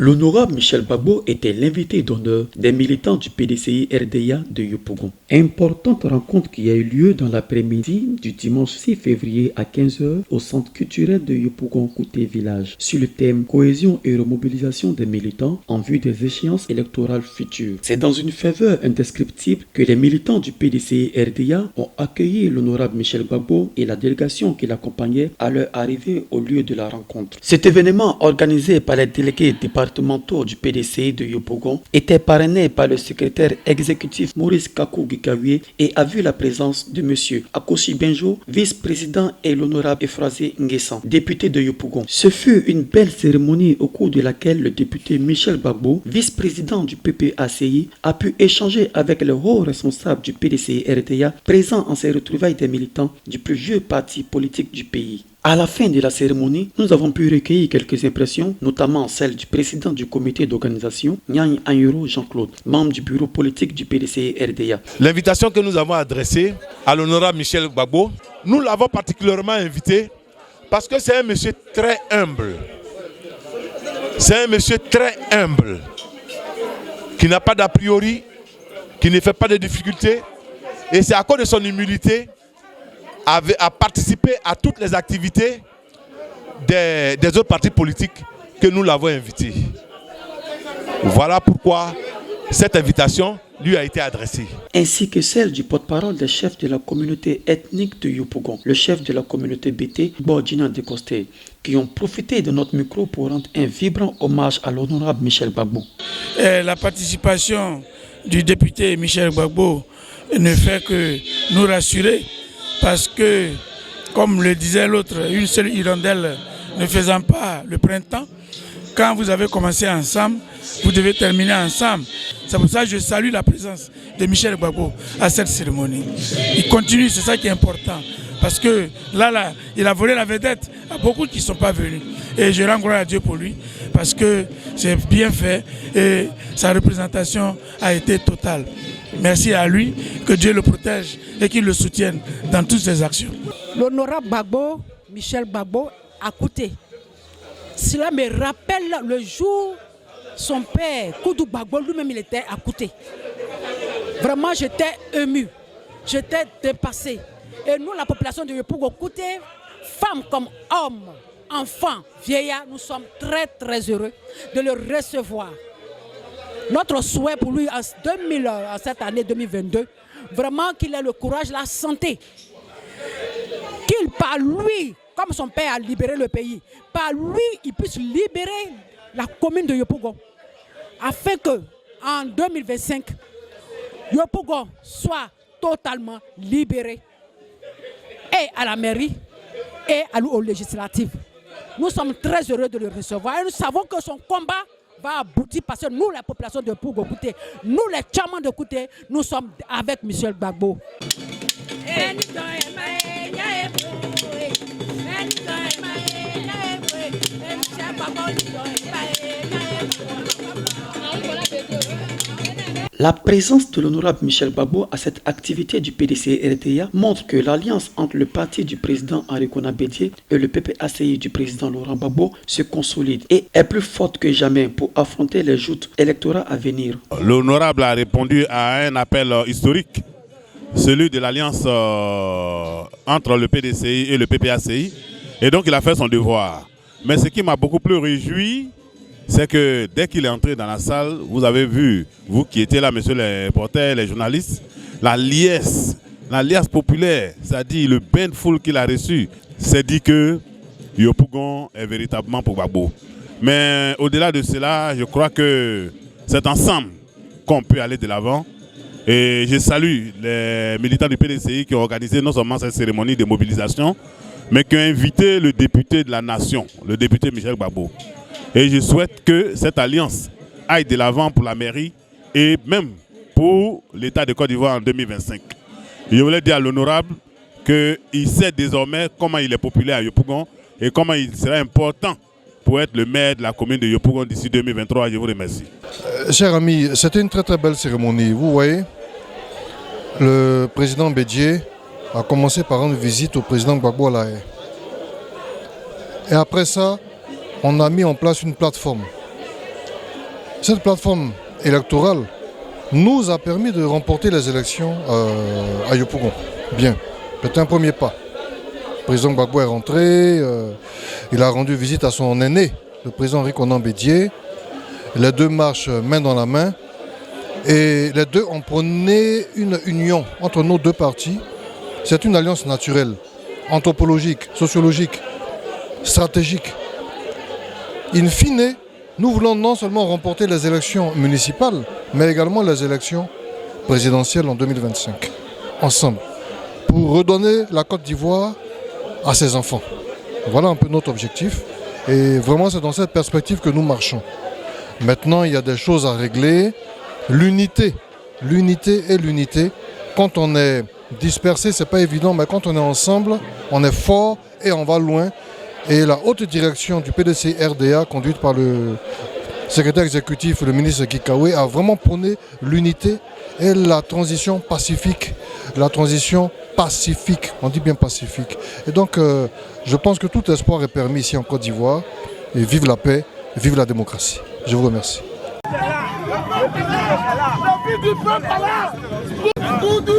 L'honorable Michel Gbagbo était l'invité d'honneur des militants du PDCI RDA de Yopougon. Importante rencontre qui a eu lieu dans l'après-midi du dimanche 6 février à 15h au centre culturel de Yopougon-Kouté Village sur le thème cohésion et remobilisation des militants en vue des échéances électorales futures. C'est dans une ferveur indescriptible que les militants du PDCI RDA ont accueilli l'honorable Michel Gbagbo et la délégation qui l'accompagnait à leur arrivée au lieu de la rencontre. Cet événement organisé par les délégués départementaux du PDCI de Yopougon était parrainé par le secrétaire exécutif Maurice Kakou-Gikawie et a vu la présence de M. Akoshi Benjo, vice-président, et l'honorable Efrasé Nguessan, député de Yopougon. Ce fut une belle cérémonie au cours de laquelle le député Michel Gbagbo, vice-président du PPACI, a pu échanger avec les hauts responsables du PDCI RDA présents en ces retrouvailles des militants du plus vieux parti politique du pays. À la fin de la cérémonie, nous avons pu recueillir quelques impressions, notamment celle du président du comité d'organisation, Nyang Anyuro Jean-Claude, membre du bureau politique du PDCI RDA. L'invitation que nous avons adressée à l'honorable Michel Gbagbo, nous l'avons particulièrement invité parce que c'est un monsieur très humble. C'est un monsieur très humble, qui n'a pas d'a priori, qui ne fait pas de difficultés, et c'est à cause de son humilité à participer à toutes les activités des autres partis politiques que nous l'avons invité. Voilà pourquoi cette invitation lui a été adressée. Ainsi que celle du porte-parole des chefs de la communauté ethnique de Yopougon, le chef de la communauté BT, Bordina Dekosté, qui ont profité de notre micro pour rendre un vibrant hommage à l'honorable Michel Gbagbo. La participation du député Michel Gbagbo ne fait que nous rassurer. Parce que, comme le disait l'autre, une seule hirondelle ne faisant pas le printemps, quand vous avez commencé ensemble, vous devez terminer ensemble. C'est pour ça que je salue la présence de Michel Gbagbo à cette cérémonie. Il continue, c'est ça qui est important. Parce que là, il a volé la vedette à beaucoup qui ne sont pas venus. Et je rends gloire à Dieu pour lui, parce que c'est bien fait et sa représentation a été totale. Merci à lui, que Dieu le protège et qu'il le soutienne dans toutes ses actions. L'honorable Gbagbo, Michel Gbagbo, a coûté. Cela me rappelle le jour son père, Koudou Gbagbo, lui-même il était à côté. Vraiment, j'étais ému, j'étais dépassé. Et nous, la population de Yopougon Kouté, femmes comme hommes, enfants, vieillards, nous sommes très très heureux de le recevoir. Notre souhait pour lui en cette année 2022, vraiment qu'il ait le courage, la santé. Qu'il par lui, comme son père a libéré le pays, par lui, il puisse libérer la commune de Yopougon. Afin que en 2025, Yopougon soit totalement libéré. Et à la mairie, et aux législatives. Nous sommes très heureux de le recevoir et nous savons que son combat va aboutir parce que nous, la population de Yopougon Kouté, nous les chamans de Kouté, nous sommes avec Michel Gbagbo. La présence de l'honorable Michel Gbagbo à cette activité du PDCI RDA montre que l'alliance entre le parti du président Henri Konan Bédié et le PPACI du président Laurent Gbagbo se consolide et est plus forte que jamais pour affronter les joutes électorales à venir. L'honorable a répondu à un appel historique, celui de l'alliance entre le PDCI et le PPACI, et donc il a fait son devoir. Mais ce qui m'a beaucoup plus réjoui, c'est que dès qu'il est entré dans la salle, vous avez vu, vous qui étiez là, messieurs les reporters, les journalistes, la liesse populaire, c'est-à-dire le bain de foule qu'il a reçu, c'est dit que Yopougon est véritablement pour Gbagbo. Mais au-delà de cela, je crois que c'est ensemble qu'on peut aller de l'avant. Et je salue les militants du PDCI qui ont organisé non seulement cette cérémonie de mobilisation, mais qui ont invité le député de la nation, le député Michel Gbagbo. Et je souhaite que cette alliance aille de l'avant pour la mairie et même pour l'État de Côte d'Ivoire en 2025. Je voulais dire à l'honorable qu'il sait désormais comment il est populaire à Yopougon et comment il sera important pour être le maire de la commune de Yopougon d'ici 2023. Je vous remercie. Chers amis, c'était une très très belle cérémonie. Vous voyez, le président Bédié a commencé par rendre visite au président Gbagbo à la haie. Et après ça, on a mis en place une plateforme. Cette plateforme électorale nous a permis de remporter les élections à Yopougon. Bien, c'était un premier pas. Le président Gbagbo est rentré, il a rendu visite à son aîné, le président Rikonan Bédié. Les deux marchent main dans la main et les deux ont prôné une union entre nos deux partis. C'est une alliance naturelle, anthropologique, sociologique, stratégique. In fine, nous voulons non seulement remporter les élections municipales, mais également les élections présidentielles en 2025, ensemble, pour redonner la Côte d'Ivoire à ses enfants. Voilà un peu notre objectif. Et vraiment, c'est dans cette perspective que nous marchons. Maintenant, il y a des choses à régler. L'unité et l'unité. Quand on est dispersé, c'est pas évident, mais quand on est ensemble, on est fort et on va loin. Et la haute direction du PDCI RDA, conduite par le secrétaire exécutif, le ministre Kikawe, a vraiment prôné l'unité et la transition pacifique. On dit bien pacifique. Et donc, je pense que tout espoir est permis ici en Côte d'Ivoire. Et vive la paix, vive la démocratie. Je vous remercie. Doudou!